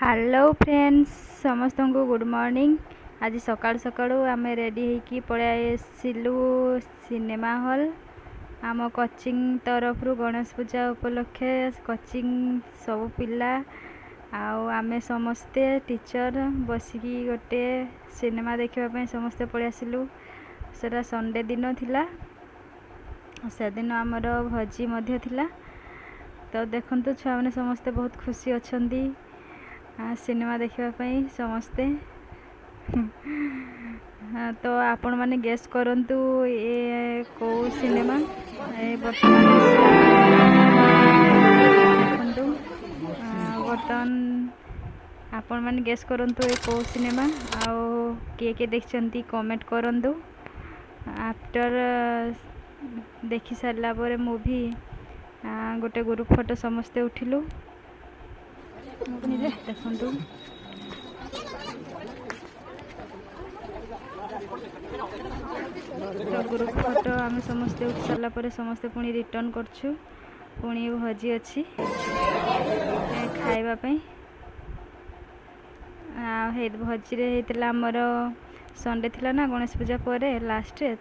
Hello friends समस्त को good morning. आज सकाळु सकाळु आम रेडी होकी पलू सिनेमा हॉल। आम कोचिंग तरफ गणेश पूजा उपलक्षे कोचिंग सब पिला आमे समस्ते टीचर बसिकी गोटे सिनेमा देखा समस्ते पलि आसिलु। सेटा संडे दिन थिला, से दिन आमर भोजी मध्य थिला। तो देखंतु छुआ मैंने समस्ते बहुत खुशी अच्छंदी सिनेमा देखापी समस्ते। तो आपण मैंने गेस करंतु ये कौ सिनेमा बर्तमान देखंतु बर्तमान आपण मैंने गेस करंतु ये कौ सिनेमा आउ किए देखछंती कमेंट करंतु। आफ्टर देखि सारला परे मूवी गोटे ग्रुप फोटो समस्ते उठिलु देखंतु। तो ग्रुप फोटो आम समस्ते उठी सारा पर समस्ते पुणी रिटर्न करछु। पुणी भोजी अच्छी खाइबापी भोजी रे होता आमर संडे थिला ना गणेश पूजा पर लास्ट। तो